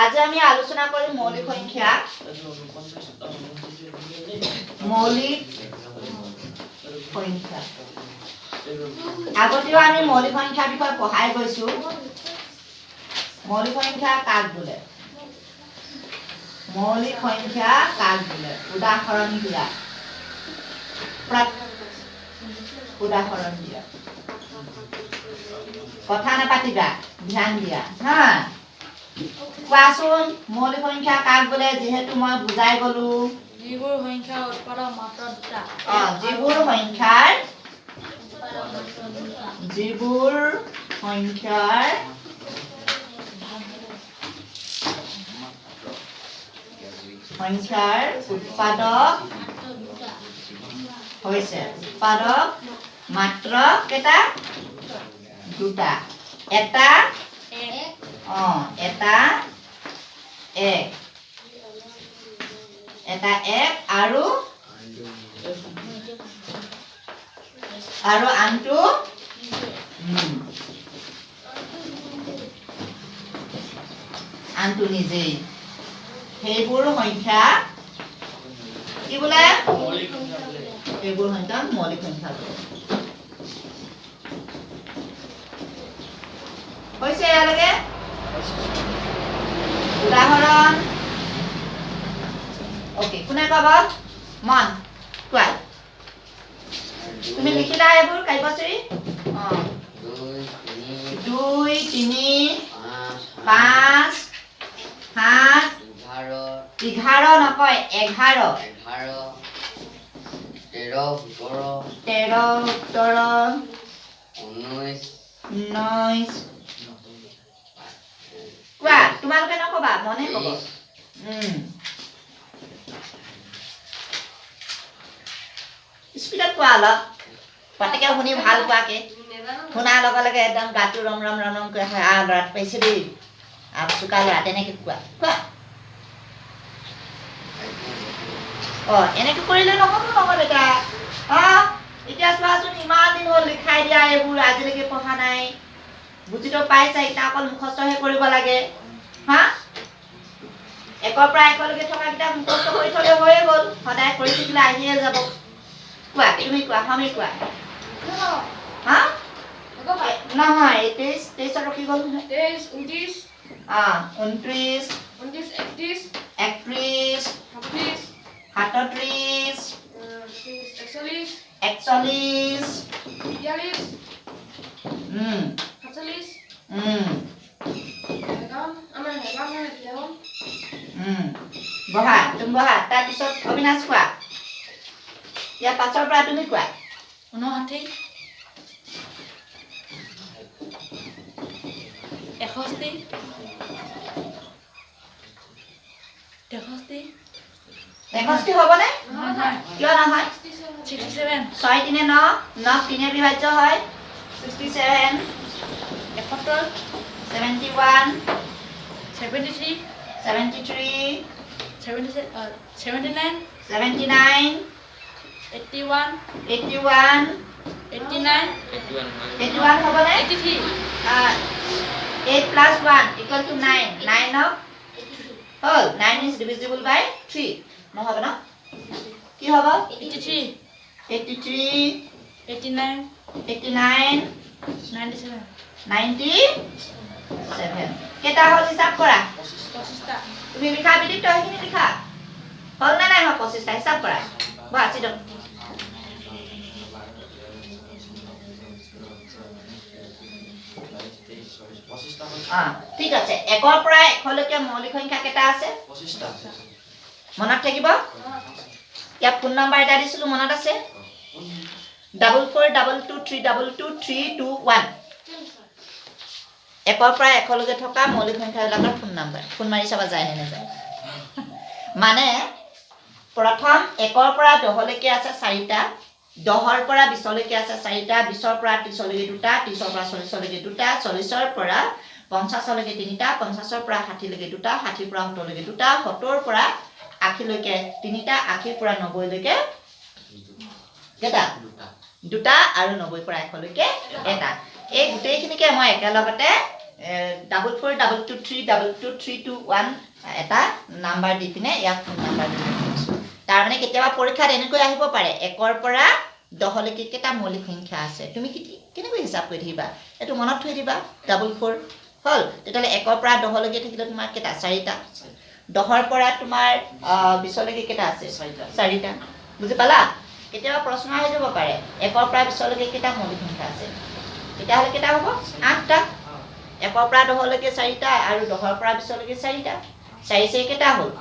আজি আমি আলোচনা কৰিম মৌলিক সংখ্যা আগতেও আমি মৌলিক সংখ্যা বিষয়ে পঢ়াই গৈছো মৌলিক সংখ্যা কাক বোলে উদাহৰণ দিয়া উদাহৰণ দিয়া কথা নাপাতিবা ধ্যান দিয়া হা কোৱাচোন মৌলিক সংখ্যা কাক বোলে যিহেতু মই বুজাই গলো যিবোৰ সংখ্যা উৎপাদক মাত্ৰ দুটা যিবোৰ সংখ্যাৰ উৎপাদক হৈছে উৎপাদক মাত্ৰ কেটা দুটা এটা এক আৰু আনটো নিজেই সেইবোৰ সংখ্যা কি বোলে এইবোৰ সংখ্যা মৌলিক সংখ্যা বোলে হৈছে ইয়ালৈকে উদাহৰণ ওকে কোনে কব মন কোৱা তুমি লিখিলা এইবোৰ কাইবশ্ৰী 2 3 5 7 11 নকয় 11 13 19 কোৱা তোমালোকে নকবা মনে কব স্পিডত কোৱা অলপ পাতিকে শুনি ভাল পোৱাকে শুনাৰ লগে লগে একদম গাটো ৰম কৈ হয় ল'ৰাত পাইছে দেই চোকা ল'ৰা তেনেকে কোৱা এনেকে কৰিলে নহ'ব বেটা এতিয়া চোৱাচোন ইমান দিন হ'ল লিখাই দিয়া এইবোৰ আজিলৈকে পঢ়া নাই বুজিতো পাইছা এতিয়া অকল মুখস্থহে কৰিব লাগে হা একৰ পৰা একলৈকে থকা কিটা মুখস্থ কৰি থলে হৈয়ে গ'ল সদায় কৰি থাকিলে আহিয়ে যাব কোৱা তুমি কোৱা আমি কোৱা হা নহয় 23 ৰখি গ'ল 23 29 29 31 31 37 41 বহা তুমি বহা তাৰপিছত অবিনাশ কোৱা ইয়াৰ পাছৰ পৰা তুমি কোৱা 59 61 হ'বনে কিয় নহয় 67 6 3 9 9 3 বিভাজ্য হয় 67 71 71 73 73 79 79 81 81 89 81 হ'বনে 83 8 plus 1 equal to 9 9 of whole 9 is divisible by 3 নহ'ব ন কি হ'ব 83 83 89 89 97 97 কেটা হ'ল হিচাপ কৰা 25টা তুমি লিখা বিদিত এইখিনি লিখা হ'ল না নাই হ'ল 25টা হিচাপ কৰা বহা চিধা ঠিক আছে একৰ পৰা এশলৈকে মৌলিক সংখ্যা কেটা আছে 25টা মনত থাকিব ইয়াত ফোন নম্বৰ এটা দিছিলো মনত আছে 4422232231 একৰ পৰা এশলৈকে থকা মৌলিক সংখ্যাবিলাকৰ ফোন নম্বৰ ফোন মাৰি চাবা যায় নে নাযায় মানে প্ৰথম একৰ পৰা 10লৈকে আছে 4টা 10ৰ পৰা 20লৈকে আছে 4টা 20ৰ পৰা 30লৈকে দুটা 30ৰ পৰা 40লৈকে দুটা 40ৰ পৰা 50লৈকে তিনিটা 50ৰ পৰা 60লৈকে দুটা 60ৰ পৰা 70লৈকে দুটা 70ৰ পৰা 80লৈকে তিনিটা 80ৰ পৰা 90লৈকে কেটা দুটা আৰু 90ৰ পৰা 100লৈকে এটা এই গোটেইখিনিকে মই একেলগতে 44223231 এটা নাম্বাৰ দি পিনে ইয়াক ফোন নাম্বাৰ দি দিছোঁ তাৰমানে কেতিয়াবা পৰীক্ষাত এনেকৈ আহিব পাৰে 1ৰ পৰা 10লৈকে কেইটা মৌলিক সংখ্যা আছে তুমি কেনেকৈ হিচাপ কৰি থাকিবা এইটো মনত থৈ দিবা 44 হ'ল তেতিয়াহ'লে 1ৰ পৰা 10লৈকে থাকিলে তোমাৰ কেইটা 4টা 10ৰ পৰা তোমাৰ 20লৈকে কেইটা আছে 4টা বুজি পালা কেতিয়াবা প্ৰশ্ন আহি যাব পাৰে 1ৰ পৰা 20লৈকে কেইটা মৌলিক সংখ্যা আছে তেতিয়াহ'লে কেইটা হ'ব 8টা 1ৰ পৰা 10লৈকে 4টা আৰু 10ৰ পৰা 20লৈকে 4টা 4 কেইটা হ'ল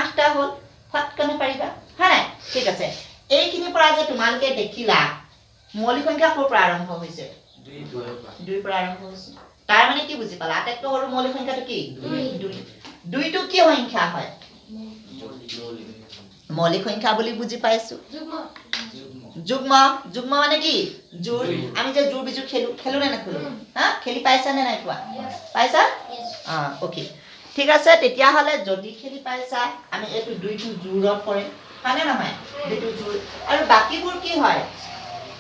8টা হ'ল ফটকনে পাৰিবা হয় নাই ঠিক আছে এইখিনিৰ পৰা যে তোমালোকে দেখিলা মৌলিক সংখ্যা ক'ৰ পৰা আৰম্ভ হৈছে 2 পৰা আৰম্ভ হৈছে তাৰ মানে কি বুজি পালা আটাইতকৈ সৰু মৌলিক সংখ্যাটো কি 2 টো কি সংখ্যা হয় মৌলিক সংখ্যা বুলি বুজি পাইছো যুগ্ম মানে কি জোৰ আমি যে জোৰ বিজোৰ খেলো নে নেখেলো হা খেলি পাইছা নে নাই কোৱা পাইছা ওকে ঠিক আছে তেতিয়া হলে যদি খেলি পাইছা আমি এইটো 2 টো জোৰত পৰে মানে নহয় 2 টো জোৰ আৰু বাকিবোৰ কি হয়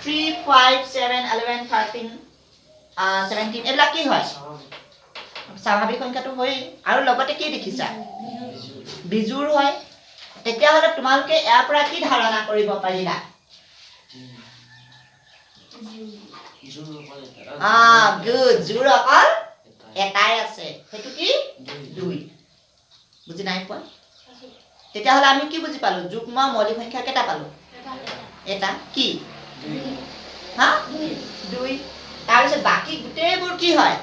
3 5 7 11 13 17 এলা কি হয় স্বাভাৱিক সংখ্যাটো হয় আৰু লগতে কি দেখিছা বিজোৰ হয় তেতিয়া হলে তোমালোকে ইয়াৰ পৰা কি ধাৰণা কৰিব পাৰিলা গুড জোৰ অকল এটাই আছে সেইটো কি 2 বুজি নাই পোৱা তেতিয়া হলে আমি কি বুজি পালো যুগ্ম মৌলিক সংখ্যা কেটা পালো এটা কি 2 হা 2 তাৰ পিছত বাকি গুটেইবোৰ কি হয়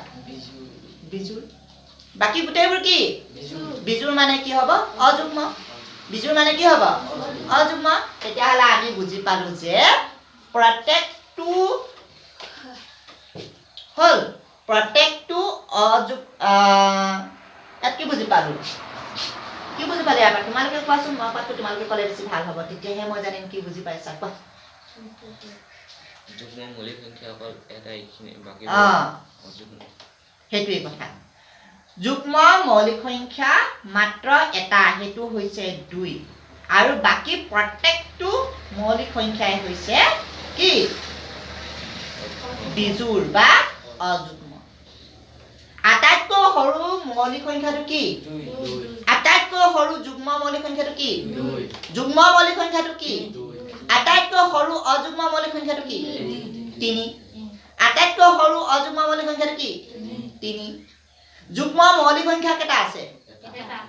বিজোৰ বাকি গুটেইবোৰ কি বিজোৰ মানে কি হ'ব অযুগ্ম বিজোৰ মানে কি হ'ব অযুগ্ম তেতিয়া হলে আমি বুজি পালো যে প্ৰত্যেকটো হল প্ৰত্যেকটো ইয়াত কি বুজি পালো ইয়াৰ তোমালোকে কোৱাচোন মই কোৱাটো তোমালোকে ক'লে বেছি ভাল হ'ব তেতিয়াহে মই জানিম কি বুজি পাইছা কোৱা যুগ্ম মৌলিক সংখ্যা অকল এটা এইখিনি বাকি অযুগ্ম সেইটোৱে কথা যুগ্ম মৌলিক সংখ্যা মাত্ৰ এটা হেতু হৈছে 2 আৰু বাকি প্ৰত্যেকটো মৌলিক সংখ্যাই হৈছে কি বিজোৰ বা অযুগ্ম আটাইতকৈ সৰু মৌলিক সংখ্যাটো কি 2 আটাইতকৈ সৰু যুগ্ম মৌলিক সংখ্যাটো কি 2 যুগ্ম মৌলিক সংখ্যাটো কি 2 আটাইতকৈ সৰু অযুগ্ম মৌলিক সংখ্যাটো কি 3 আটাইতকৈ সৰু অযুগ্ম মৌলিক সংখ্যাটো কি 3 যুগ্ম মৌলিক সংখ্যা কেটা আছে এটা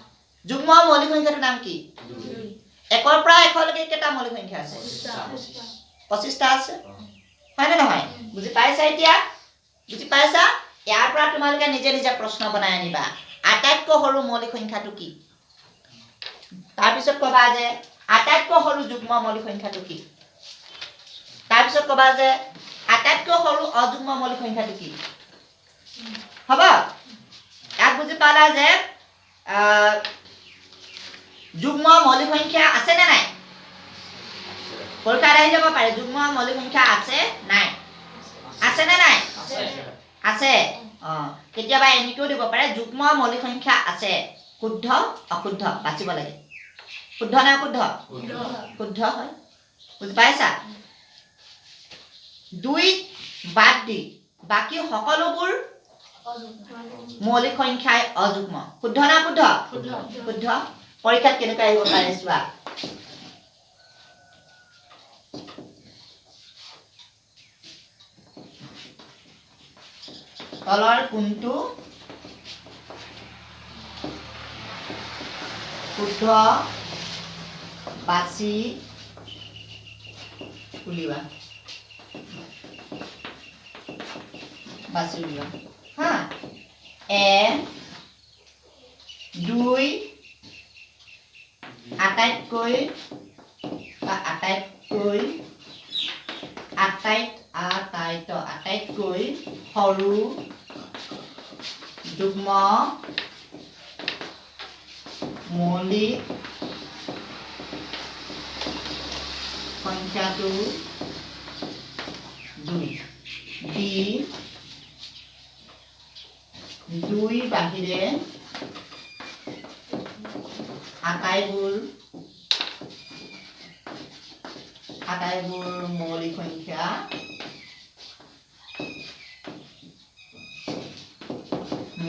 যুগ্ম মৌলিক সংখ্যাটোৰ নাম কি 2 1ৰ পৰা 1 লৈকে কেটা মৌলিক সংখ্যা আছে 25টা আছে হয় নে নহয় বুজি পাইছা এতিয়া বুজি পাইছা ইয়াৰ পৰা তোমালোকে নিজে নিজে প্ৰশ্ন বনাই আনিবা আটাইতকৈ সৰু মৌলিক সংখ্যাটো কি তাৰ পিছত কবা যে আটাইতকৈ সৰু যুগ্ম মৌলিক সংখ্যাটো কি তাৰ পিছত কবা যে আটাইতকৈ সৰু অযুগ্ম মৌলিক সংখ্যাটো কি হ'ব ইয়াক বুজি পালা যে যুগ্ম মৌলিক সংখ্যা আছে নে নাই পৰীক্ষাত আহি যাব পাৰে যুগ্ম মৌলিক সংখ্যা আছে নাই আছে নে নাই আছে কেতিয়াবা এনেকৈও দিব পাৰে যুগ্ম মৌলিক সংখ্যা আছে শুদ্ধ অশুদ্ধ বাছিব লাগে শুদ্ধ নে অশুদ্ধ শুদ্ধ হয় বুজি পাইছা 2 বাদ দি বাকি সকলোবোৰ মৌলিক সংখ্যাই অযুগ্ম শুদ্ধ না শুদ্ধ শুদ্ধ পৰীক্ষাত কেনেকৈ আহিব পাৰে চোৱা তলৰ কোনটো শুদ্ধ বাছি উলিওৱা হা 2 আটাইতকৈ সৰু যুগ্ম মৌলিক সংখ্যাটো 2 বাহিৰে আটাইবোৰ মৌলিক সংখ্যা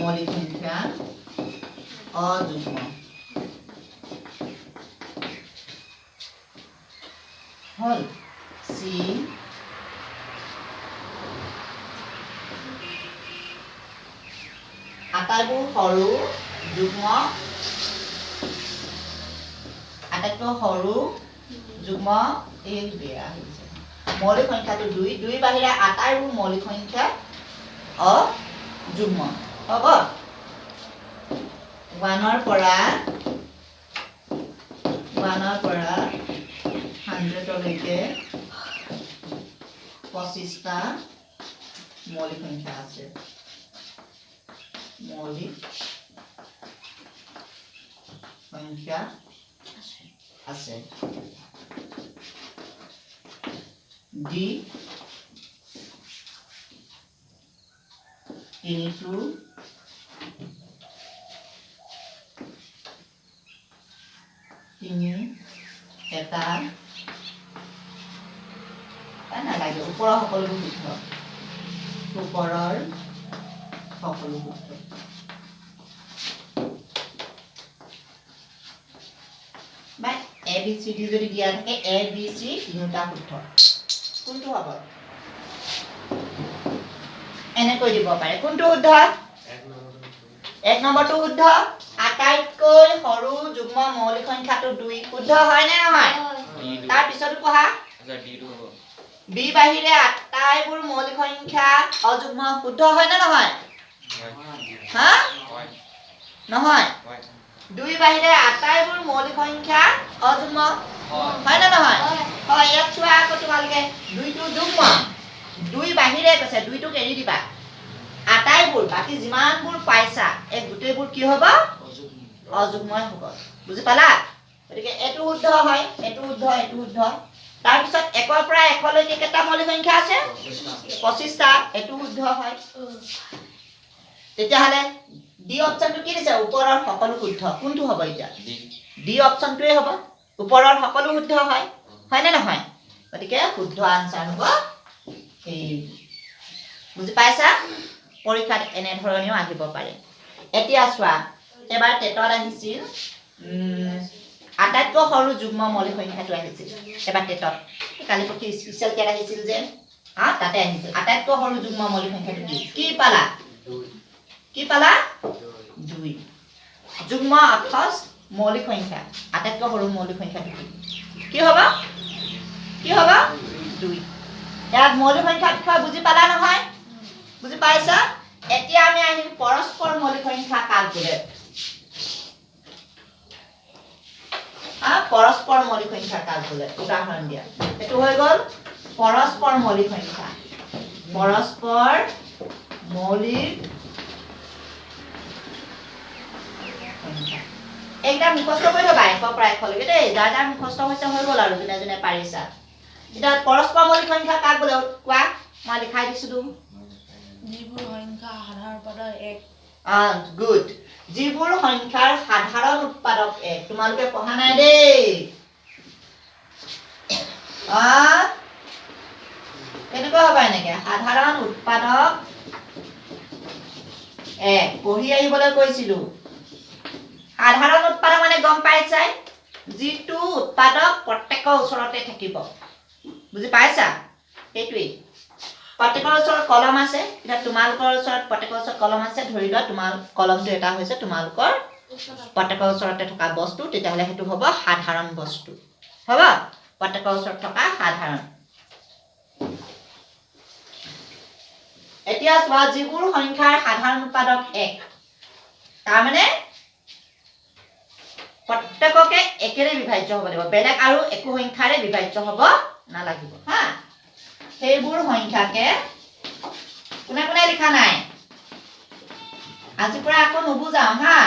মৌলিক সংখ্যা অযুগ্ম হল চি আটাইবোৰ সৰু যুগ্ম আটাইতকৈ সৰু যুগ্ম এই বেয়া হৈছে মৌলিক সংখ্যাটো 2 বাহিৰে আটাইবোৰ মৌলিক সংখ্যা অযুগ্ম হ'ব 1 পৰা 100 লৈকে 25টা মৌলিক সংখ্যা আছে মৌলিক সংখ্যা আছে ডি 3টো এটা নালাগে ওপৰৰ সকলোবোৰ শুদ্ধ ওপৰৰ সকলো শুদ্ধ বা এ বি চি ডি যদি দিয়া থাকে এ বি চি তিনিটা শুদ্ধ কোনটো হ'ব এনেকৈ দিব পাৰে কোনটো শুদ্ধ এক নম্বৰটো শুদ্ধ আটাইতকৈ সৰু যুগ্ম মৌলিক সংখ্যাটো 2 শুদ্ধ হয় নে নহয় তাৰ পিছতো পঢ়া বি বাহিৰে আটাইবোৰ মৌলিক সংখ্যা অযুগ্ম শুদ্ধ হয় নে নহয় হা নহয় 2 বাহিৰে আটাইবোৰ মৌলিক সংখ্যা অযুগ্ম হয় নে নহয় হয় ইয়াত চোৱা আকৌ তোমালোকে 2টো যুগ্ম 2 বাহিৰে কৈছে 2টোক এৰি দিবা আটাইবোৰ বাকি যিমানবোৰ পাইছা এই গোটেইবোৰ কি হ'ব অযুগ্মই হ'ব বুজি পালা গতিকে এটো শুদ্ধ হয় এটো শুদ্ধ তাৰ পিছত 1 পৰা 100 লৈকে কেইটা মৌলিক সংখ্যা আছে 25টা এটো শুদ্ধ হয় তেতিয়া হলে ডি অপচনটো কি দিছে ওপৰৰ সকলো শুদ্ধ কোনটো হ'ব এতিয়া ডি অপচনটোৱে হ'ব ওপৰৰ সকলো শুদ্ধ হয় নে নহয় গতিকে শুদ্ধ আনসাৰ হ'ব এই বুজি পাইছা পৰীক্ষাত এনে ধৰণেও আহিব পাৰে এতিয়া চোৱা এবাৰ টেটত আহিছিল আটাইতকৈ সৰু যুগ্ম মৌলিক সংখ্যাটো আহিছিল এবাৰ টেটত কালি পক্ষী স্পেশাল টেট আহিছিল যে তাতে আহিছিল আটাইতকৈ সৰু যুগ্ম মৌলিক সংখ্যাটো কি পালা 2 যুগ্ম অক্ষৰ মৌলিক সংখ্যা আটাইতকৈ সৰু মৌলিক সংখ্যাটো কি হ'ব 2 ইয়াত মৌলিক সংখ্যাৰ বিষয়ে বুজি পালা নহয় বুজি পাইছা এতিয়া আমি আহিম পৰস্পৰ মৌলিক সংখ্যা ক্যালকুলেট পৰস্পৰ মৌলিক সংখ্যা ক্যালকুলেট উদাহৰণ দিয়া এটো হৈ গল পৰস্পৰ মৌলিক সংখ্যা একদম মুখস্থ কৰি থবা 1 পৰা 100 লৈকে দেই যাৰ মুখস্থ হৈছে হৈ গল আৰু যোনে পাৰিছা এটা পৰস্পৰ মৌলিক সংখ্যা ক্যালকুলেট কোৱা মই লিখাই দিছিলো যিবোৰ সংখ্যা সাধাৰণ উৎপাদক 1 গুড যিবোৰ সংখ্যাৰ সাধাৰণ উৎপাদক 1 তোমালোকে পঢ়া নাই দেই কেনেকৈ হ'ব এনেকে সাধাৰণ উৎপাদক 1 পঢ়ি আহিবলৈ কৈছিলো সাধাৰণ উৎপাদক মানে গম পাইছাই যিটো উৎপাদক প্ৰত্যেকৰ ওচৰতে থাকিব বুজি পাইছা এইটোই প্ৰত্যেকৰ ওচৰত কলম আছে এটা তোমালোকৰ ওচৰত প্ৰত্যেকৰ ওচৰত কলম আছে ধৰি লোৱা তোমাৰ কলমটো এটা হৈছে তোমালোকৰ প্ৰত্যেকৰ ওচৰতে থকা বস্তু তেতিয়া হলে হেতু হ'ব সাধাৰণ বস্তু হ'ব প্ৰত্যেকৰ ওচৰত থকা সাধাৰণ এতিয়া চোৱা যিবোৰ সংখ্যাৰ সাধাৰণ উৎপাদক 1 তাৰ মানে প্ৰত্যেককে একেৰে বিভাজ্য হ'ব লাগিব বেলেগ আৰু একো সংখ্যাৰে বিভাজ্য হ'ব নালাগিব হা সেইবোৰ সংখ্যাকে কোনে কোনে লিখা নাই আজি পৰা আকৌ নুবুজাও হা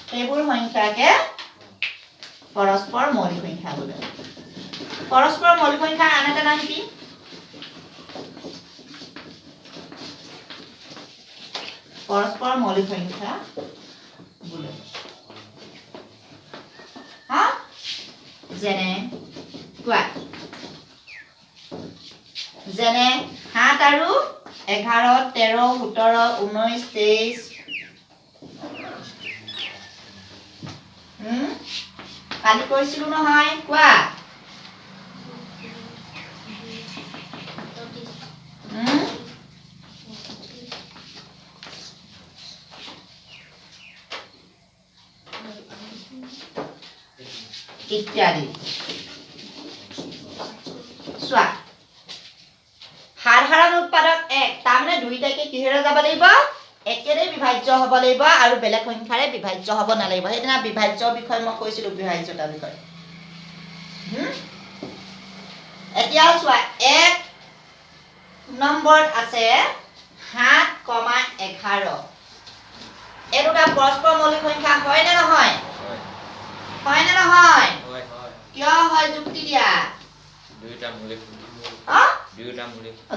সেইবোৰ সংখ্যাকে পৰস্পৰ মৌলিক সংখ্যা বোলে পৰস্পৰ মৌলিক সংখ্যাৰ আন এটা নাম কি পৰস্পৰ মৌলিক সংখ্যা বোলে হা যেনে কোৱা যেনে 7 আৰু 11 13 17 19 23 কালি কৈছিলো নহয় কোৱা ইত্যাদি চোৱা সাধাৰণ উৎপাদক 1 তাৰমানে দুইটাকে কিহেৰে যাব লাগিব একেৰে বিভাজ্য হ'ব লাগিব আৰু বেলেগ সংখ্যাৰে বিভাজ্য হ'ব নালাগিব সেইদিনা বিভাজ্য বিষয় মই কৈছিলো বিভাজ্যতা বিষয় এতিয়া চোৱা 1 নম্বৰত আছে 7,11 এই দুটা পৰস্পৰ মৌলিক সংখ্যা হয় নে নহয় হয় নে নহয় কিয় হয় যুক্তি দিয়া দুইটা মৌলিক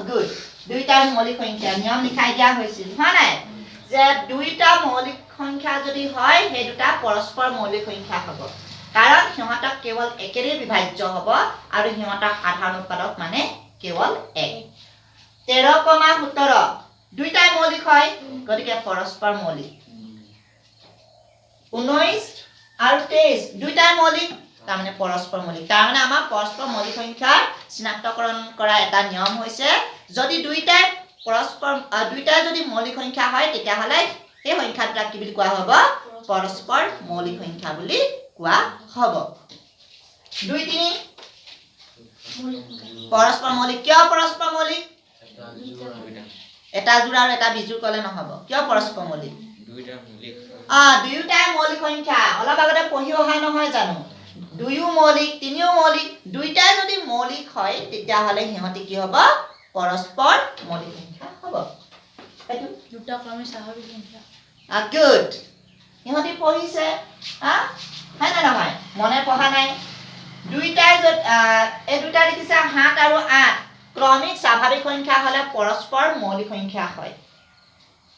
গুড দুইটা মৌলিক সংখ্যা নিয়ম লিখাই দিয়া হৈছিল হয় নাই যে দুইটা মৌলিক সংখ্যা যদি হয় সেই দুটা পৰস্পৰ মৌলিক সংখ্যা হ'ব কাৰণ সিহঁতক কেৱল একেৰে বিভাজ্য হ'ব আৰু সিহঁতৰ সাধাৰণ উৎপাদক মানে কেৱল 1 13,17 দুইটাই মৌলিক হয় গতিকে পৰস্পৰ মৌলিক 19 আৰু 23 দুইটাই মৌলিক তাৰমানে পৰস্পৰ মৌলিক তাৰমানে আমাৰ পৰস্পৰ মৌলিক সংখ্যা চিনাক্তকৰণ কৰা এটা নিয়ম হৈছে যদি দুইটাই যদি মৌলিক সংখ্যা হয় তেতিয়াহ'লে সেই সংখ্যা দুটা কি বুলি কোৱা হ'ব পৰস্পৰ মৌলিক সংখ্যা বুলি কোৱা হ'ব 2 3 পৰস্পৰ মৌলিক কিয় পৰস্পৰ মৌলিক এটা জোড় আৰু এটা বিজোড় ক'লে নহ'ব কিয় পৰস্পৰ মৌলিক দুয়োটাই মৌলিক সংখ্যা অলপ আগতে পঢ়ি অহা নহয় জানো দুয়ো মৌলিক তিনিও মৌলিক দুইটাই যদি মৌলিক হয় তেতিয়াহ'লে সিহঁতি কি হ'ব পৰস্পৰ মৌলিক সংখ্যা হ'ব এইটো দুটা ক্ৰমিক স্বাভাৱিক সংখ্যা গুড সিহঁতি পঢ়িছে হয় নে নহয় মনে পঢ়া নাই দুইটাই এই দুটা দেখিছে 7 আৰু 8 ক্ৰমিক স্বাভাৱিক সংখ্যা হ'লে পৰস্পৰ মৌলিক সংখ্যা হয়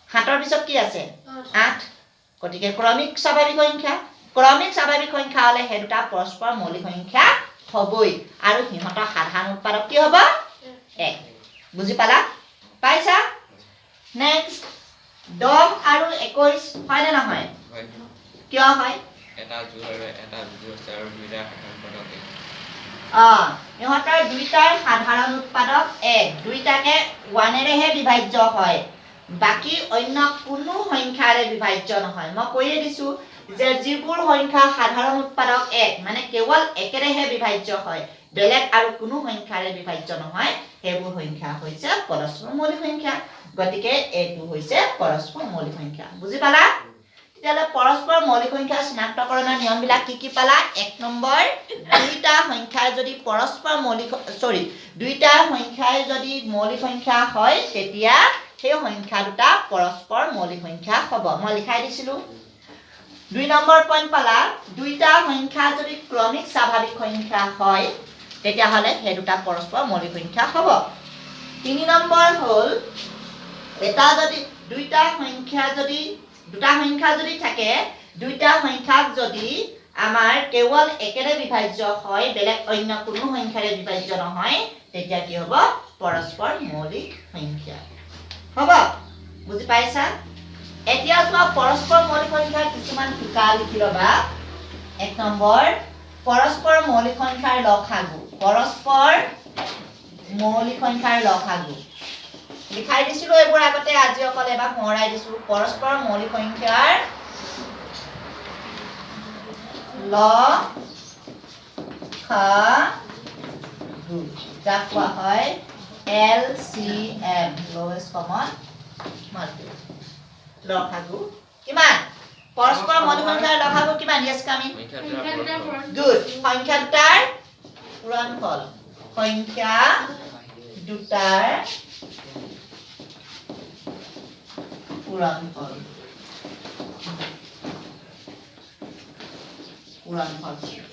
7ৰ পিছত কি আছে 8 গতিকে ক্ৰমিক স্বাভাৱিক সংখ্যা হ'লে সেই দুটা পৰস্পৰ মৌলিক সংখ্যা হ'বই আৰু সিহঁতৰ সাধাৰণ উৎপাদক কি হ'ব 1 বুজি পালা পাইছা নেক্সট 10 আৰু 21 হয় নে নহয় কিয় হয় এটা জোড় আৰু এটা বিজোড় আছে আৰু দুইটা সাধাৰণ উৎপাদক 1 ইহঁতৰ দুইটাৰ সাধাৰণ উৎপাদক 1 দুইটাকে 1 এৰেহে বিভাজ্য হয় বাকি অন্য কোনো সংখ্যাৰে বিভাজ্য নহয় মই কৈয়ে দিছো যে যিবোৰ সংখ্যা সাধাৰণ উৎপাদক 1 মানে কেৱল একেৰেহে বিভাজ্য হয় বেলেগ আৰু কোনো সংখ্যাৰে বিভাজ্য নহয় সেইবোৰ সংখ্যা হৈছে পৰস্পৰ মৌলিক সংখ্যা গতিকে এইটো হৈছে পৰস্পৰ মৌলিক সংখ্যা বুজি পালা তেতিয়ালে পৰস্পৰ মৌলিক সংখ্যা চিনাক্তকৰণৰ নিয়মবিলাক কি পালা 1 নম্বৰ দুইটা সংখ্যাৰ যদি পৰস্পৰ মৌলিক দুইটা সংখ্যাই যদি মৌলিক সংখ্যা হয় তেতিয়া সেই সংখ্যা দুটা পৰস্পৰ মৌলিক সংখ্যা হ'ব মই লিখাই দিছিলো 2 নম্বৰ পইণ্ট পালা দুইটা সংখ্যা যদি ক্ৰমিক স্বাভাৱিক সংখ্যা হয় তেতিয়াহ'লে সেই দুটা পৰস্পৰ মৌলিক সংখ্যা হ'ব 3 নম্বৰ হ'ল দুটা সংখ্যা যদি থাকে দুইটা সংখ্যাক যদি আমাৰ কেৱল একেৰে বিভাজ্য হয় বেলেগ অন্য কোনো সংখ্যাৰে বিভাজ্য নহয় তেতিয়া কি হ'ব পৰস্পৰ মৌলিক সংখ্যা হ'ব বুজি পাইছা এতিয়া চোৱা পৰস্পৰ মৌলিক সংখ্যাৰ কিছুমান টুকা লিখি ল'বা 1 নম্বৰ পৰস্পৰ মৌলিক সংখ্যাৰ লসাগু লিখাই দিছিলো এইবোৰ আগতে আজি অকল এবাৰ সোঁৱৰাই দিছো পৰস্পৰ মৌলিক সংখ্যাৰ লসাগু যাক কোৱা হয় LCM lowest common multiple লসাগু কিমান পৰস্পৰ মৌলিক সংখ্যাৰ লসাগু কিমান yes কামি গুড সংখ্যা দুটাৰ পূৰণফল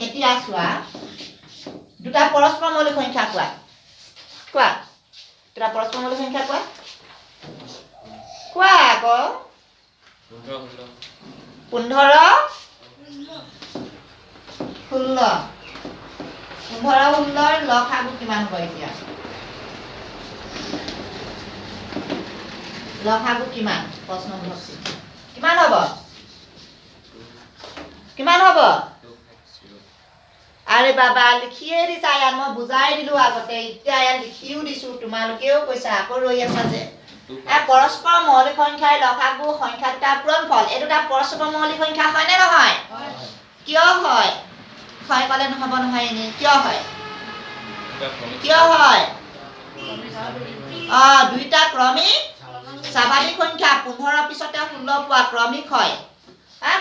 এতিয়া চোৱা দুটা পৰস্পৰ মৌলিক সংখ্যা কোৱা দুটা পৰস্পৰ মৌলিক সংখ্যা কোৱা আকৌ 15 16 লসাগু কিমান হ'ব এতিয়া লসাগু কিমান প্ৰশ্ন বিভক্তি কিমান হ'ব কিমান হ'ব আৰে বাবা লিখিয়ে দিছা ইয়াত মই বুজাই দিলো আগতে এতিয়া ইয়াত লিখিও দিছো তোমালোকেও কৈছা আকৌ ৰৈ আছা যে পৰস্পৰ মৌলিক সংখ্যাৰ লসাগু সংখ্যা দুটাৰ পূৰণফল এই দুটা পৰস্পৰ মৌলিক সংখ্যা হয় নে নহয় কিয় হয় হয় ক'লে নহ'ব নহয় এনেই কিয় হয় দুইটা ক্ৰমিক স্বাভাৱিক সংখ্যা 15 পিছতে 16 পোৱা ক্ৰমিক হয়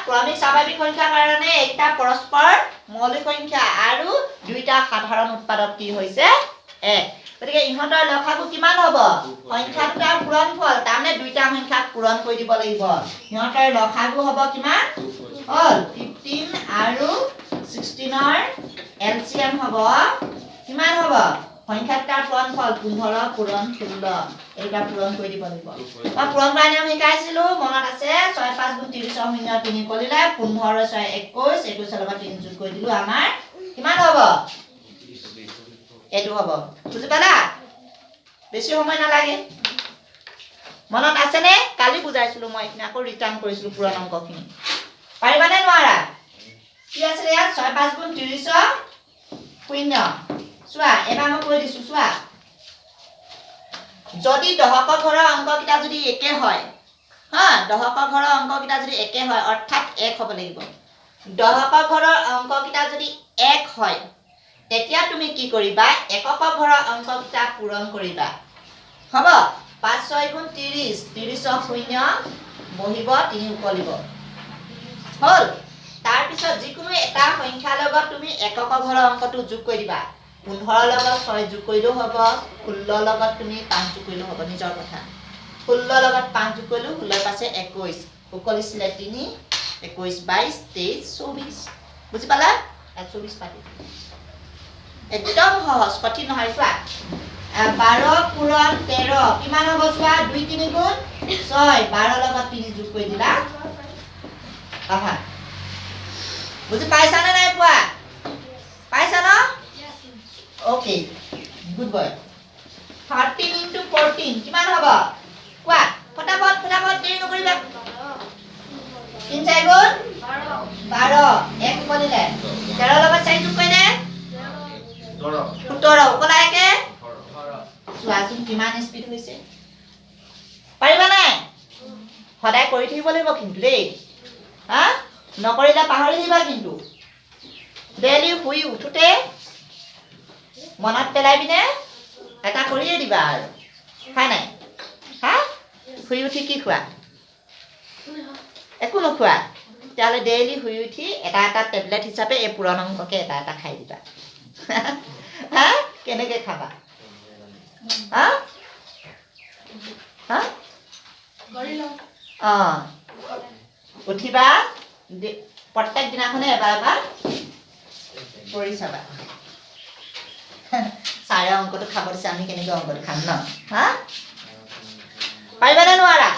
ক্ৰমিক স্বাভাৱিক সংখ্যাৰ কাৰণে এইটা পৰস্পৰ মৌলিক সংখ্যা আৰু দুইটা সাধাৰণ উৎপাদক কি হৈছে 1 গতিকে ইহঁতৰ লসাগু কিমান হ'ব সংখ্যা দুটাৰ পূৰণফল তাৰমানে দুইটা সংখ্যাক পূৰণ কৰি দিব লাগিব ইহঁতৰ লসাগু হ'ব কিমান হ'ল 15 আৰু 16ৰ এলচিএম হ'ব কিমান হ'ব সংখ্যা দুটাৰ পূৰণফল 15 পূৰণ 16 এইটা পূৰণ কৰি দিব লাগিব মই পূৰণ কৰা নিয়ম শিকাইছিলো মনত আছে 6 5 গুণ 30 0 3 কৰিলে 15 6 21 21 লগত 3 যোগ কৰি দিলো আমাৰ কিমান হ'ব এইটো হ'ব বুজি পালা বেছি সময় নালাগে মনত আছে নে কালি বুজাইছিলো মই এখিনি আকৌ ৰিটাৰ্ণ কৰিছিলো পুৰণ অংকখিনি পাৰিবা নে নোৱাৰা কি আছে ইয়াত 6 5 গুণ 30 0 চোৱা এবাৰ মই কৈ দিছো চোৱা যদি দহকৰ ঘৰৰ অংককিটা যদি একে হয় দহকৰ ঘৰৰ অংককিটা যদি একে হয় অৰ্থাৎ 1 হ'ব লাগিব দহকৰ ঘৰৰ অংককিটা যদি 1 হয় তেতিয়া তুমি কি কৰিবা এককৰ ঘৰৰ অংককিটা পূৰণ কৰিবা হ'ব 5 6 গুণ 30 30 0 বহিব 3 উকলিব হ'ল তাৰ পিছত যিকোনো এটা সংখ্যাৰ লগত তুমি এককৰ ঘৰৰ অংকটো যোগ কৰি দিবা 15 লগত 6 যোগ কৰিলেও হ'ব 16 লগত তুমি 5 যোগ কৰিলেও হ'ব নিজৰ কথা 16 লগত 5 যোগ কৰিলেও 16 পাছে 21 উকলিছিলে 3 21 22 23 24 বুজি পালা 24 পাতি একদম সহজ কঠিন নহয় চোৱা 12 পূৰণ 13 কিমান হ'ব চোৱা 2 3 গুণ 6 12 লগত 3 যোগ কৰি দিলা আহা বুজি পাইছা নে নাই পোৱা পাইছা ন ওকে গুড বয় 13 into 14 কিমান হ'ব কোৱা ফটাফট দেৰি নকৰিবা 3 4 গুণ 12 1 কৰিলে 13 লগত 4 যোগ কৰিলে 17 উকলাইকে চোৱাচোন কিমান স্পিড হৈছে পাৰিবা নাই সদায় কৰি থাকিব লাগিব কিন্তু দেই নকৰিলে পাহৰি দিবা কিন্তু ডেইলি শুই উঠোতে মনত পেলাই পিনে এটা কৰিয়ে দিবা আৰু হয় নাই শুই উঠি কি খোৱা একো নোখোৱা তেতিয়াহ'লে ডেইলি শুই উঠি এটা এটা টেবলেট হিচাপে এই পুৰণ অংককে এটা এটা খাই দিবা কেনেকৈ খাবা উঠিবা প্ৰত্যেক দিনাখনে এবাৰ এবাৰ কৰি চাবা ছাৰে অংকটো খাব দিছে আমি কেনেকৈ অংকটো খাম ন পাৰিবা নে নোৱাৰা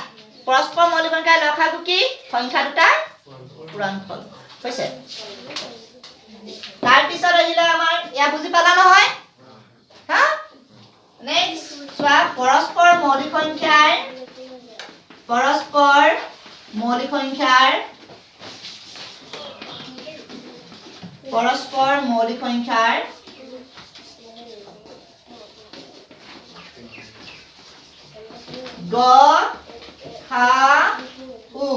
পৰস্পৰ মৌলিক সংখ্যাৰ লসাগু কি সংখ্যা দুটাৰ পূৰণফল হৈছে তাৰপিছত আহিলে আমাৰ ইয়াত বুজি পালা নহয় নেক্সট চোৱা পৰস্পৰ মৌলিক সংখ্যাৰ গ খা উ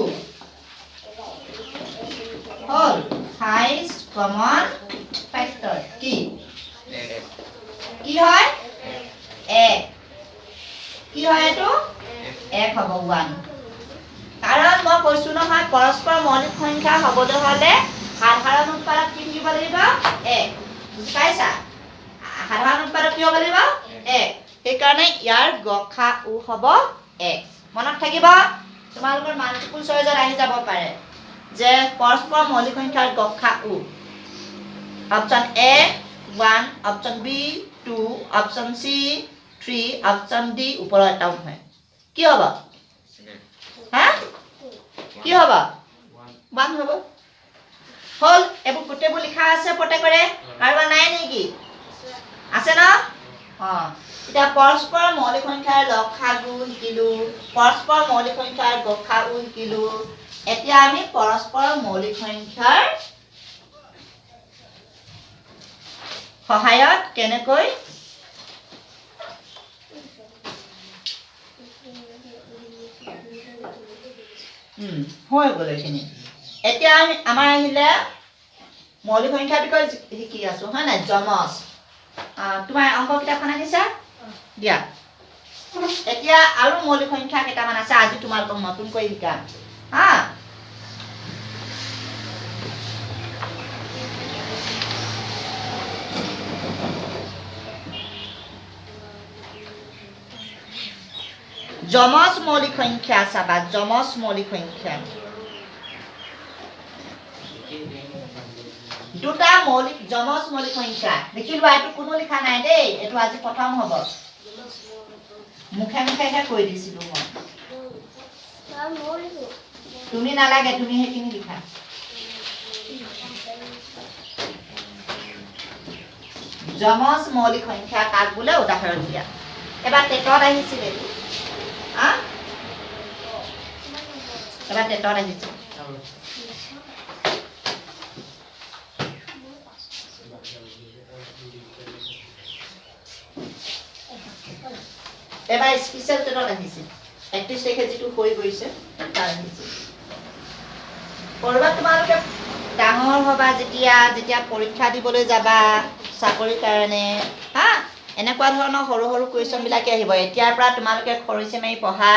হ'ল হাইষ্ট কমন ফেক্টৰ কি হয় 1 কি হয় এইটো 1 হ'ব 1 কাৰণ মই কৈছো নহয় পৰস্পৰ মৌলিক সংখ্যা হ'বলৈ হ'লে সাধাৰণ উৎপাদক কি থাকিব লাগিব 1 বুজি পাইছা সাধাৰণ উৎপাদক কি হ'ব লাগিব 1 সেইকাৰণে ইয়াৰ গ খা উ হ'ব 1 মনত থাকিব তোমালোকৰ মাল্টিপল চইজত আহি যাব পাৰে যে পৰস্পৰ মৌলিক সংখ্যাৰ গ খা উ option A 1 option B 2 option C 3 option D ওপৰৰ এটা নহয় কি হ'ব কি হ'ব 1 হ'ব হ'ল এইবোৰ গোটেইবোৰ লিখা আছে প্ৰত্যেকৰে কাৰোবাৰ নাই নেকি আছে ন এতিয়া পৰস্পৰ মৌলিক সংখ্যাৰ লসাগু শিকিলো, পৰস্পৰ মৌলিক সংখ্যাৰ গসাগু শিকিলো। এতিয়া আমি পৰস্পৰ মৌলিক সংখ্যাৰ সহায়ত কেনেকৈ হৈ গ'ল এইখিনি। এতিয়া আমাৰ আহিলে মৌলিক সংখ্যাৰ বিষয়ে শিকি আছো হয় নাই, যমজ। তোমাৰ অংক কিতাপখন আহিছা দিয়া। এতিয়া আৰু মৌলিক সংখ্যা কেইটামান আছে, আজি তোমালোকক নতুনকৈ শিকাম হা। যমজ মৌলিক সংখ্যা চাবা, যমজ মৌলিক সংখ্যা। দুটা মৌলিক যমজ মৌলিক সংখ্যা লিখিলোৱা। এইটো কোনো লিখা নাই দেই, এইটো আজি প্ৰথম হ'ব। মুখে মুখেহে কৈ দিছিলো মই, তুমি নালাগে, তুমি সেইখিনি লিখা। যমজ মৌলিক সংখ্যা কাক বোলে উদাহৰণ দিয়া। এবাৰ টেটত আহিছিল এইটো, এবাৰ টেটত আহিছিল। এবাৰ স্পেচিয়েল টেটত আহিছিল, 31 তাৰিখে যিটো হৈ গৈছে তাৰ আহিছিল। কৰবাত তোমালোকে ডাঙৰ হবা যেতিয়া পৰীক্ষা দিবলৈ যাবা চাকৰিৰ কাৰণে হা, এনেকুৱা ধৰণৰ সৰু সৰু কুৱেশ্যন বিলাকে আহিব। এতিয়াৰ পৰা তোমালোকে খৰিচি মাৰি পঢ়া,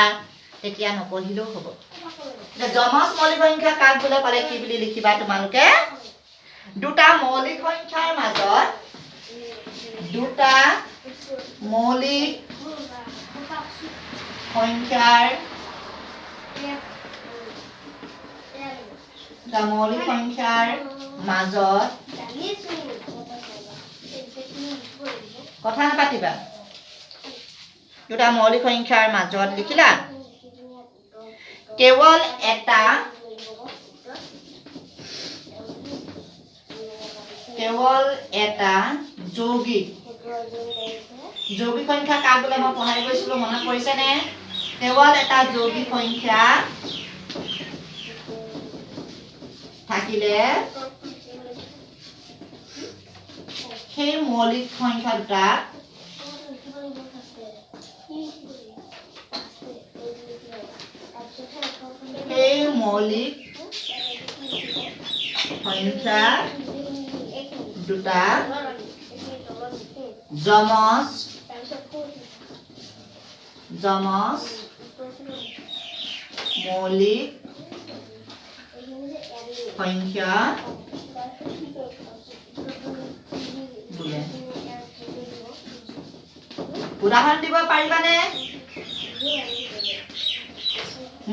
তেতিয়া নপঢ়িলেও হ'ব। যমজ মৌলিক সংখ্যা কাক বোলে পালে কি বুলি লিখিবা তোমালোকে। দুটা মৌলিক সংখ্যাৰ মাজত, দুটা মৌলিক সংখ্যাৰ মাজত কথা নাপাতিবা। দুটা মৌলিক সংখ্যাৰ মাজত লিখিলা কেৱল এটা যৌগিক সংখ্যা কাক বোলে মই পঢ়াই গৈছিলো, মনত পৰিছে নে? কেৱল এটা যৌগিক সংখ্যা থাকিলে সেই মৌলিক সংখ্যা দুটা যমজ মৌলিক সংখ্যা বোলে। উদাহৰণ দিব পাৰিবানে?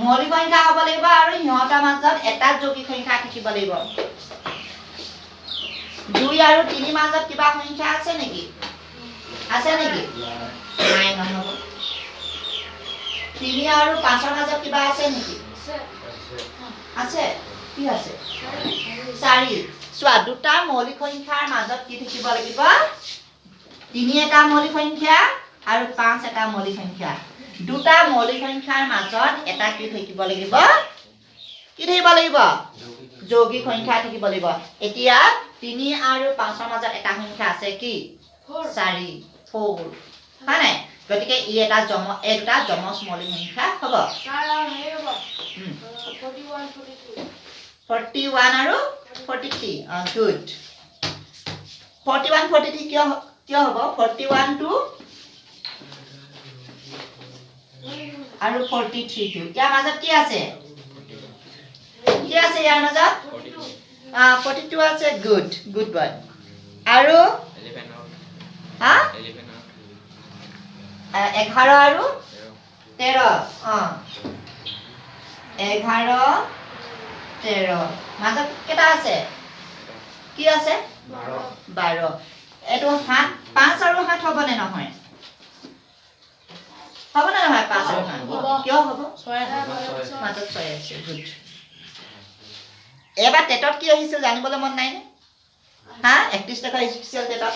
মৌলিক সংখ্যা হ'ব লাগিব আৰু সিহঁতৰ মাজত এটা যৌগিক সংখ্যা থাকিব লাগিব। 2 আৰু 3 মাজত কিবা সংখ্যা আছে নেকি? আছে নেকি? নাই, নহ'ব। 3 আৰু 5ৰ মাজত কিবা আছে নেকি? আছে। কি আছে? 4। চোৱা, দুটা মৌলিক সংখ্যাৰ মাজত কি থাকিব লাগিব? 3 এটা মৌলিক সংখ্যা আৰু 5 এটা মৌলিক সংখ্যা। দুটা মৌলিক সংখ্যাৰ মাজত এটা কি থাকিব লাগিব? কি থাকিব লাগিব? যৌগিক সংখ্যা থাকিব লাগিব। এতিয়া 3 আৰু 5ৰ মাজত এটা সংখ্যা আছে কি? 4 হয় নাই? গতিকে ই এটা এই দুটা যমজ মৌলিক সংখ্যা হ'ব। 41 আৰু 43 গুড। 41 43 কিয় হ'ব? 41 টো আৰু 43 টো ইয়াৰ মাজত কি আছে? কি আছে ইয়াৰ মাজত? 42 আছে। Good boy. আৰু 11 আৰু 13 11 13 মাজত কেইটা আছে? কি আছে? 12। এইটো 7 5 আৰু 7 হ'ব নে নহয়? হ'ব নে নহয়? 5 আৰু 7 কিয় হ'ব? মাজত 6 আছে। গুড। এবাৰ টেটত কি আহিছিল জানিবলৈ মন নাই নে? 31 টকা স্পেচিয়েল টেটত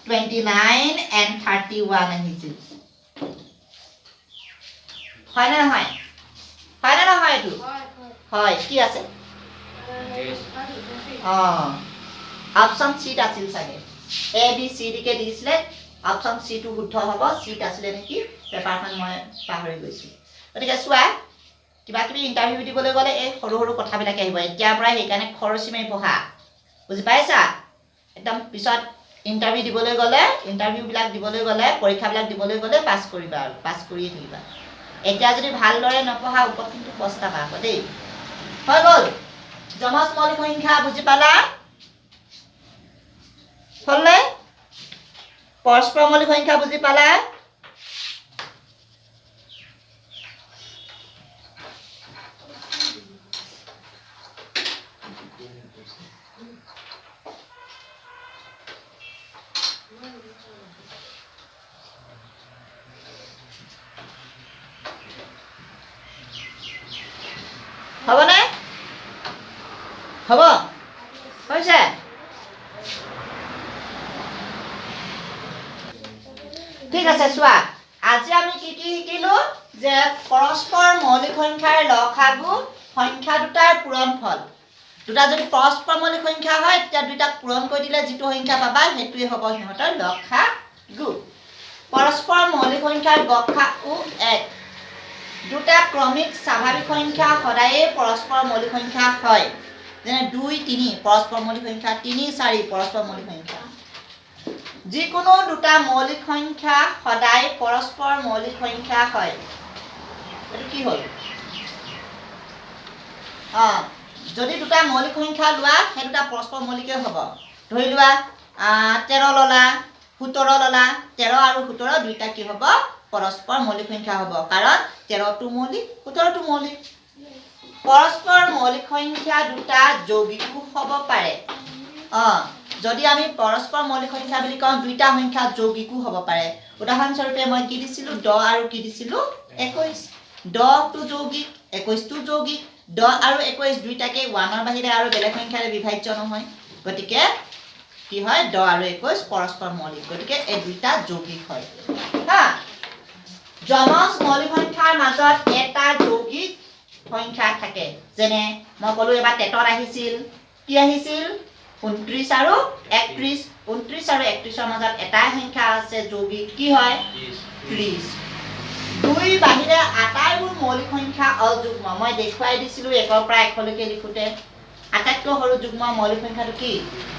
29 and 31 আহিছিল হয় না নহয় হয় না নহয় এইটো হয় কি আছে অপশ্যন চিট আছিল চাগে এ বি চি ডি কে দিছিলে অপশ্যন চি টো শুদ্ধ হ'ব চিট আছিলে নেকি পেপাৰখন মই পাহৰি গৈছোঁ গতিকে চোৱা কিবা কিবি ইণ্টাৰভিউ দিবলৈ গ'লে এই সৰু সৰু কথাবিলাক আহিব এতিয়াৰ পৰা সেইকাৰণে খৰচি মাৰি পঢ়া বুজি পাইছা একদম পিছত ইণ্টাৰভিউ দিবলৈ গ'লে ইণ্টাৰভিউবিলাক দিবলৈ গ'লে পৰীক্ষাবিলাক দিবলৈ গ'লে পাছ কৰিবা আৰু পাছ কৰিয়ে থাকিবা এতিয়া যদি ভালদৰে নপঢ়া ওপৰত কিন্তু পস্তাবা আকৌ দেই হৈ গ'ল যমজ মৌলিক সংখ্যা বুজি পালা হ'লনে পৰস্পৰ মৌলিক সংখ্যা বুজি পালা হ'বনে হ'ব হৈছে ঠিক আছে চোৱা আজি আমি কি কি শিকিলো যে পৰস্পৰ মৌলিক সংখ্যাৰ লসাগু সংখ্যা দুটাৰ পূৰণফল দুটা যদি পৰস্পৰ মৌলিক সংখ্যা হয় তেতিয়া দুইটাক পূৰণ কৰি দিলে যিটো সংখ্যা পাবা সেইটোৱে হ'ব সিহঁতৰ লসাগু পৰস্পৰ মৌলিক সংখ্যাৰ গসাগু 1 দুটা ক্ৰমিক স্বাভাৱিক সংখ্যা সদায়ে পৰস্পৰ মৌলিক সংখ্যা হয় যেনে 2 3 পৰস্পৰ মৌলিক সংখ্যা 3 4 পৰস্পৰ মৌলিক সংখ্যা যিকোনো দুটা মৌলিক সংখ্যা সদায় পৰস্পৰ মৌলিক সংখ্যা হয় এটো কি হ'ল যদি দুটা মৌলিক সংখ্যা লোৱা সেই দুটা পৰস্পৰ মৌলিকেই হ'ব ধৰি লোৱা 13 ললা 17 ললা 13 আৰু 17 দুইটা কি হ'ব পৰস্পৰ মৌলিক সংখ্যা হ'ব কাৰণ 13 টো মৌলিক 17 টো মৌলিক পৰস্পৰ মৌলিক সংখ্যা দুটা যৌগিকো হ'ব পাৰে যদি আমি পৰস্পৰ মৌলিক সংখ্যা বুলি কওঁ দুইটা সংখ্যা যৌগিকো হ'ব পাৰে উদাহৰণস্বৰূপে মই কি দিছিলো 10 আৰু কি দিছিলো 21 10 টো যৌগিক 21 টো যৌগিক 10 আৰু 21 দুইটাকে 1 ৰ বাহিৰে আৰু বেলেগ সংখ্যাৰে বিভাজ্য নহয় গতিকে কি হয় 10 আৰু 21 পৰস্পৰ মৌলিক গতিকে এই দুইটা যৌগিক হয় হা যমজ মৌলিক সংখ্যাৰ মাজত এটা যৌগিক সংখ্যা থাকে যেনে মই ক'লো এবাৰ টেটত আহিছিল কি আহিছিল 29 আৰু 31 29 আৰু 31 ৰ মাজত এটা সংখ্যা আছে যৌগিক কি হয় 30 দুই বাহিৰে আটাইবোৰ মৌলিক সংখ্যা অযুগ্ম মই দেখুৱাই দিছিলো 1 ৰ পৰা 1 লৈকে লিখোতে আটাইতকৈ সৰু যুগ্ম মৌলিক সংখ্যাটো কি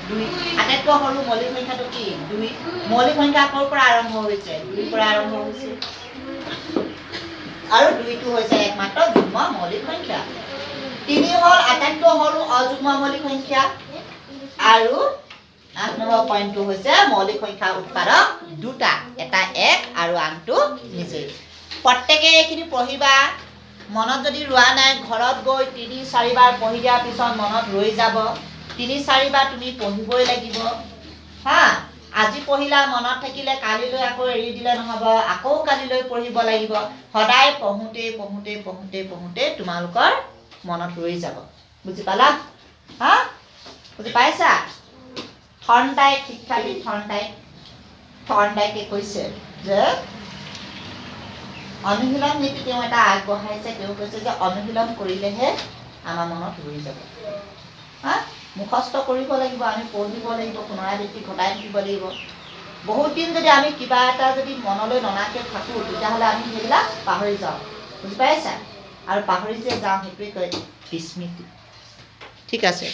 2 আটাইতকৈ সৰু মৌলিক সংখ্যাটো কি 2 মৌলিক সংখ্যা ক'ৰ পৰা আৰম্ভ হৈছে 2 ৰ পৰা আৰম্ভ হৈছে আৰু 2 টো হৈছে একমাত্ৰ যুগ্ম মৌলিক সংখ্যা 3 হ'ল আটাইতকৈ সৰু অযুগ্ম মৌলিক সংখ্যা আৰু 8 নম্বৰ পইণ্টটো হৈছে মৌলিক সংখ্যা উৎপাদক দুটা এটা 1 আৰু আনটো নিজে প্ৰত্যেককে এইখিনি পঢ়িবা মনত যদি ৰোৱা নাই ঘৰত গৈ 3-4 বাৰ পঢ়ি দিয়াৰ পিছত মনত ৰৈ যাব 3-4 বাৰ তুমি পঢ়িবই লাগিব হা আজি পঢ়িলা মনত থাকিলে কালিলৈ আকৌ এৰি দিলে নহব আকৌ কালিলৈ পঢ়িব লাগিব সদায় পঢ়োতে পঢ়োতে পঢ়োতে পঢ়োতে তোমালোকৰ মনত ৰৈ যাব বুজি পালা হা বুজি পাইছা থৰ্ণডাইক শিক্ষাবিদ থৰ্ণডাইকে কৈছে যে অনুশীলন নীতি তেওঁ এটা আগবঢ়াইছে তেওঁ কৈছে যে অনুশীলন কৰিলেহে আমাৰ মনত ৰৈ যাব হা মুখস্থ কৰিব লাগিব আমি পঢ়িব লাগিব পুনৰাবৃত্তি ঘটাই থাকিব লাগিব বহুত দিন যদি আমি কিবা এটা যদি মনলৈ ননাকে থাকো তেতিয়াহ'লে আমি সেইবিলাক পাহৰি যাওঁ বুজি পাইছা আৰু পাহৰি যে যাওঁ সেইটোৱে কয় বিস্মৃতি ঠিক আছে